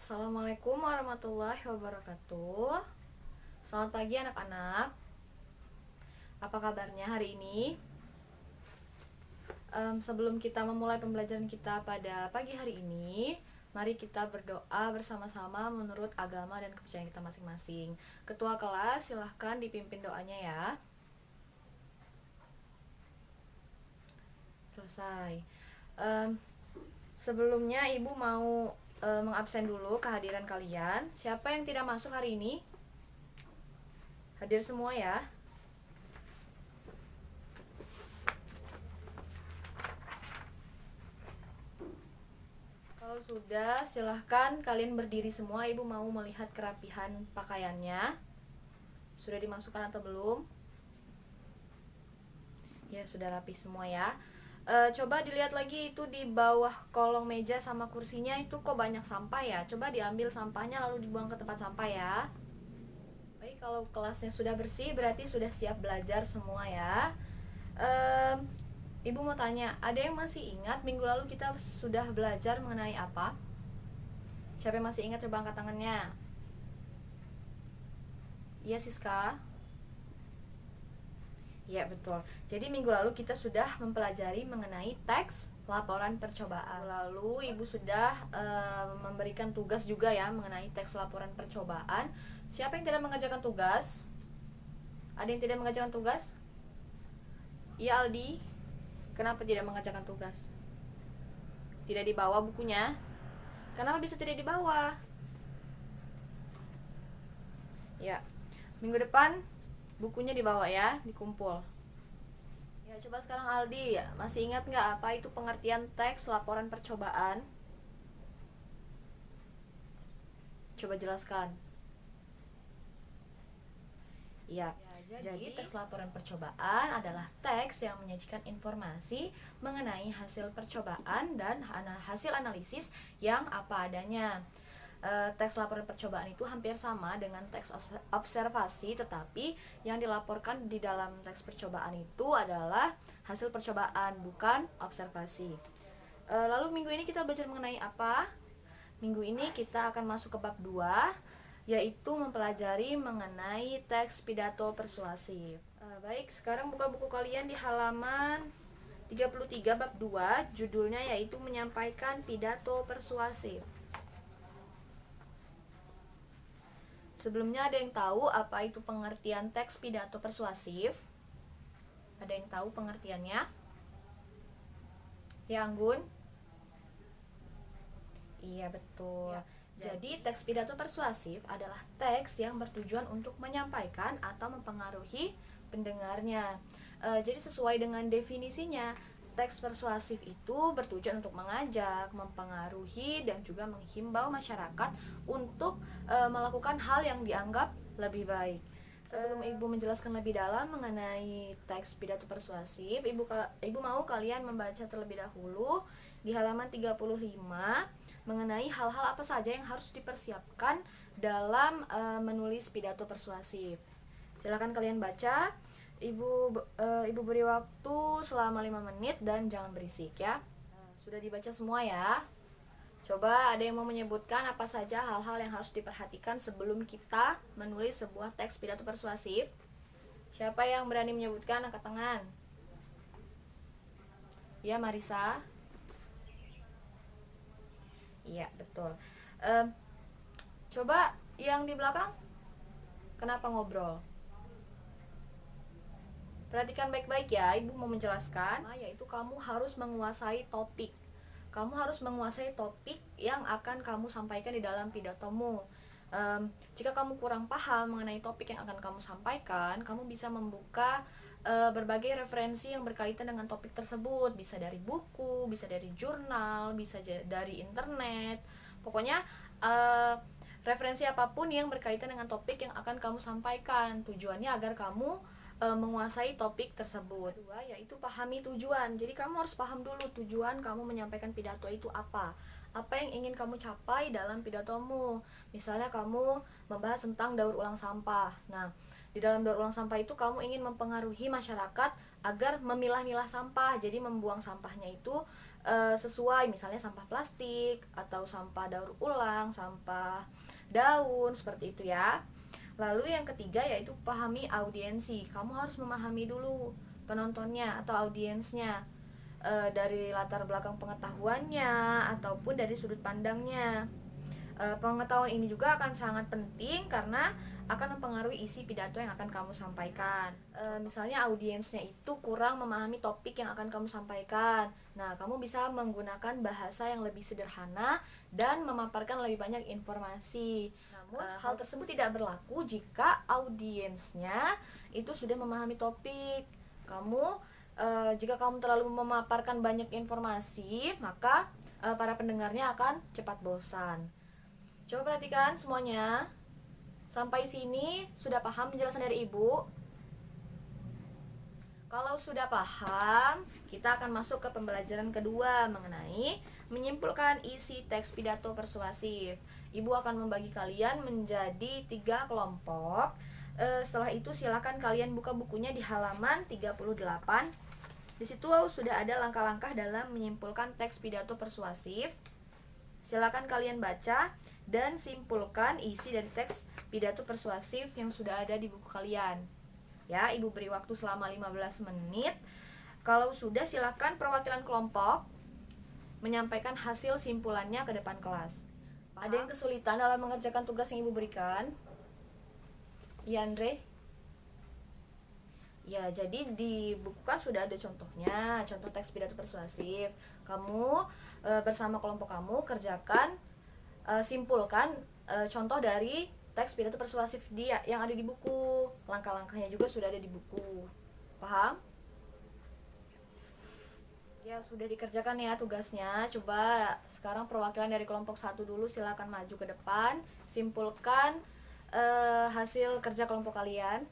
Assalamualaikum warahmatullahi wabarakatuh. Selamat pagi anak-anak. Apa kabarnya hari ini? Sebelum kita memulai pembelajaran kita pada pagi hari ini, mari kita berdoa bersama-sama menurut agama dan kepercayaan kita masing-masing. Ketua kelas silahkan dipimpin doanya ya. Selesai. Sebelumnya ibu mau mengabsen dulu kehadiran kalian. Siapa yang tidak masuk hari ini? Hadir semua ya. Kalau sudah, silahkan kalian berdiri semua. Ibu mau melihat kerapihan pakaiannya. Sudah dimasukkan atau belum? Ya, sudah rapi semua ya. Coba dilihat lagi itu di bawah kolong meja sama kursinya itu kok banyak sampah ya. Coba diambil sampahnya lalu dibuang ke tempat sampah ya. Baik, kalau kelasnya sudah bersih berarti sudah siap belajar semua ya. Ibu mau tanya, ada yang masih ingat minggu lalu kita sudah belajar mengenai apa? Siapa yang masih ingat, coba angkat tangannya. Iya Siska? Ya betul. Jadi minggu lalu kita sudah mempelajari mengenai teks laporan percobaan. Lalu ibu sudah memberikan tugas juga ya mengenai teks laporan percobaan. Siapa yang tidak mengerjakan tugas? Ada yang tidak mengerjakan tugas? Iya Aldi. Kenapa tidak mengerjakan tugas? Tidak dibawa bukunya? Kenapa bisa tidak dibawa? Ya, minggu depan bukunya dibawa ya, dikumpul. Ya, coba sekarang Aldi, masih ingat nggak apa itu pengertian teks laporan percobaan? Coba jelaskan. Ya, jadi teks laporan percobaan adalah teks yang menyajikan informasi mengenai hasil percobaan dan hasil analisis yang apa adanya. Teks laporan percobaan itu hampir sama dengan teks observasi, tetapi yang dilaporkan di dalam teks percobaan itu adalah hasil percobaan, bukan observasi. Lalu minggu ini kita belajar mengenai apa? Minggu ini kita akan masuk ke bab 2, yaitu mempelajari mengenai teks pidato persuasif. Baik, sekarang buka buku kalian di halaman 33 bab 2, judulnya yaitu menyampaikan pidato persuasif. Sebelumnya ada yang tahu apa itu pengertian teks pidato persuasif? Ada yang tahu pengertiannya? Ya Anggun? Iya betul. Ya. Jadi teks pidato persuasif adalah teks yang bertujuan untuk menyampaikan atau mempengaruhi pendengarnya. Jadi sesuai dengan definisinya, teks persuasif itu bertujuan untuk mengajak, mempengaruhi, dan juga menghimbau masyarakat untuk melakukan hal yang dianggap lebih baik. Sebelum ibu menjelaskan lebih dalam mengenai teks pidato persuasif, ibu mau kalian membaca terlebih dahulu di halaman 35 mengenai hal-hal apa saja yang harus dipersiapkan dalam menulis pidato persuasif. Silakan kalian baca. Ibu beri waktu selama 5 menit dan jangan berisik ya. Sudah dibaca semua ya. Coba ada yang mau menyebutkan apa saja hal-hal yang harus diperhatikan sebelum kita menulis sebuah teks pidato persuasif? Siapa yang berani menyebutkan, angkat tangan. Ya Marisa. Iya betul. Coba yang di belakang, kenapa ngobrol? Perhatikan baik-baik ya, ibu mau menjelaskan, yaitu kamu harus menguasai topik. Kamu harus menguasai topik yang akan kamu sampaikan di dalam pidatomu. Jika kamu kurang paham mengenai topik yang akan kamu sampaikan, kamu bisa membuka berbagai referensi yang berkaitan dengan topik tersebut. Bisa dari buku, bisa dari jurnal, bisa dari internet. Pokoknya referensi apapun yang berkaitan dengan topik yang akan kamu sampaikan. Tujuannya agar kamu menguasai topik tersebut. Kedua, yaitu pahami tujuan. Jadi kamu harus paham dulu tujuan kamu menyampaikan pidato itu apa. Apa yang ingin kamu capai dalam pidatomu. Misalnya kamu membahas tentang daur ulang sampah. Nah, Di dalam daur ulang sampah itu kamu ingin mempengaruhi masyarakat agar memilah-milah sampah. Jadi membuang sampahnya itu sesuai, misalnya sampah plastik atau sampah daur ulang, sampah daun, seperti itu ya. Lalu yang ketiga yaitu pahami audiensi. Kamu harus memahami dulu penontonnya atau audiensnya, dari latar belakang pengetahuannya ataupun dari sudut pandangnya. Pengetahuan ini juga akan sangat penting karena akan mempengaruhi isi pidato yang akan kamu sampaikan. Misalnya audiensnya itu kurang memahami topik yang akan kamu sampaikan. Nah, kamu bisa menggunakan bahasa yang lebih sederhana dan memaparkan lebih banyak informasi. Namun, hal tersebut tidak berlaku jika audiensnya itu sudah memahami topik. Jika kamu terlalu memaparkan banyak informasi, maka para pendengarnya akan cepat bosan. Coba perhatikan semuanya. Sampai sini sudah paham penjelasan dari Ibu? Kalau sudah paham, kita akan masuk ke pembelajaran kedua mengenai menyimpulkan isi teks pidato persuasif. Ibu akan membagi kalian menjadi 3 kelompok. Setelah itu silakan kalian buka bukunya di halaman 38. Di situ sudah ada langkah-langkah dalam menyimpulkan teks pidato persuasif. Silakan kalian baca dan simpulkan isi dari teks pidato persuasif yang sudah ada di buku kalian. Ya, Ibu beri waktu selama 15 menit. Kalau sudah, silakan perwakilan kelompok menyampaikan hasil simpulannya ke depan kelas. Ada yang kesulitan dalam mengerjakan tugas yang Ibu berikan? Ya, Andre? Ya, jadi di buku kan sudah ada contohnya, contoh teks pidato persuasif. Kamu bersama kelompok kamu kerjakan, simpulkan contoh dari teks pidato persuasif dia yang ada di buku. Langkah-langkahnya juga sudah ada di buku. Paham? Ya, sudah dikerjakan ya tugasnya. Coba sekarang perwakilan dari kelompok 1 dulu, silakan maju ke depan, simpulkan hasil kerja kelompok kalian.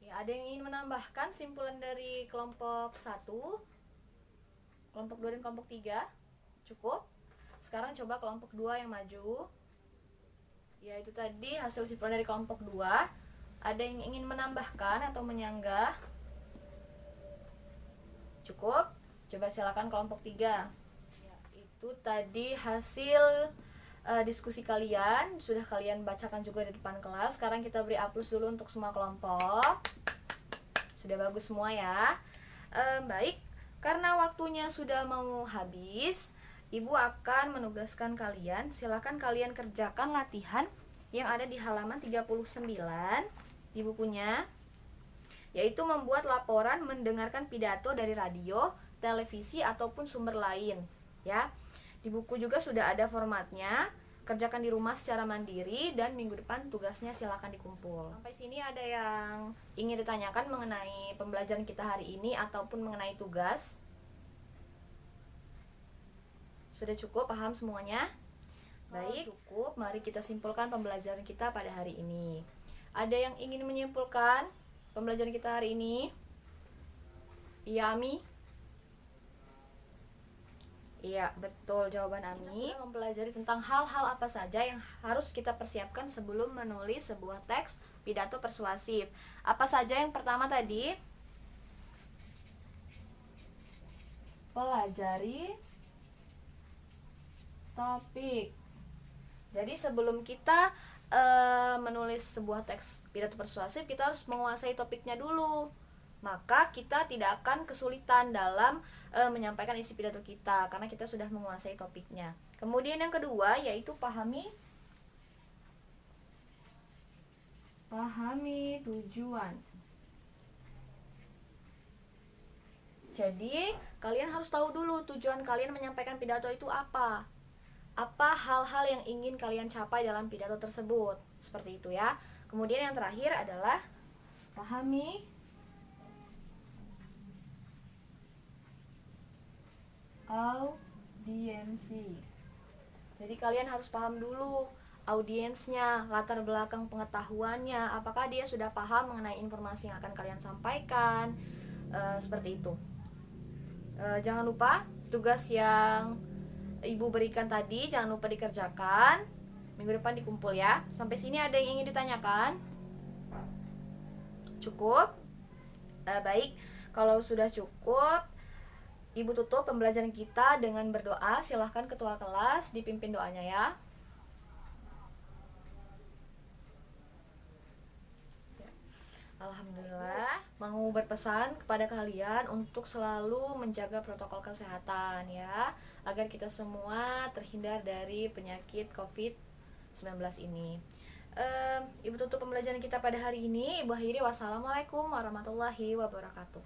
Ya, ada yang ingin menambahkan simpulan dari kelompok 1, kelompok 2 dan kelompok 3? Cukup? Sekarang coba kelompok 2 yang maju. Ya, itu tadi hasil simpulan dari kelompok 2. Ada yang ingin menambahkan atau menyanggah? Cukup? Coba silakan kelompok 3. Ya, itu tadi hasil diskusi kalian. Sudah kalian bacakan juga di depan kelas. Sekarang kita beri aplaus dulu untuk semua kelompok. Sudah bagus semua ya. Baik, karena waktunya sudah mau habis, Ibu akan menugaskan kalian. Silakan kalian kerjakan latihan yang ada di halaman 39 di bukunya, yaitu membuat laporan mendengarkan pidato dari radio, televisi ataupun sumber lain ya. Di buku juga sudah ada formatnya. Kerjakan di rumah secara mandiri dan minggu depan tugasnya silakan dikumpul. Sampai sini ada yang ingin ditanyakan mengenai pembelajaran kita hari ini ataupun mengenai tugas? Sudah cukup paham semuanya? Baik, cukup. Mari kita simpulkan pembelajaran kita pada hari ini. Ada yang ingin menyimpulkan pembelajaran kita hari ini? Iya, Ami? Iya, betul jawaban Ami. Kita sudah mempelajari tentang hal-hal apa saja yang harus kita persiapkan sebelum menulis sebuah teks pidato persuasif. Apa saja yang pertama tadi? Pelajari topik. Jadi sebelum kita menulis sebuah teks pidato persuasif, kita harus menguasai topiknya dulu. Maka kita tidak akan kesulitan dalam menyampaikan isi pidato kita karena kita sudah menguasai topiknya. Kemudian yang kedua yaitu pahami tujuan. Jadi kalian harus tahu dulu tujuan kalian menyampaikan pidato itu apa. Apa hal-hal yang ingin kalian capai dalam pidato tersebut. Seperti itu ya. Kemudian yang terakhir adalah pahami audiensi. Jadi kalian harus paham dulu audiensnya, latar belakang pengetahuannya, apakah dia sudah paham mengenai informasi yang akan kalian sampaikan, seperti itu. Jangan lupa tugas yang Ibu berikan tadi jangan lupa dikerjakan. Minggu depan dikumpul ya. Sampai sini ada yang ingin ditanyakan? Cukup? Baik, kalau sudah cukup, Ibu tutup pembelajaran kita dengan berdoa. Silahkan ketua kelas dipimpin doanya ya. Alhamdulillah, mau berpesan kepada kalian untuk selalu menjaga protokol kesehatan ya, agar kita semua terhindar dari penyakit COVID-19 ini. Ibu tutup pembelajaran kita pada hari ini. Ibu akhiri, wassalamualaikum warahmatullahi wabarakatuh.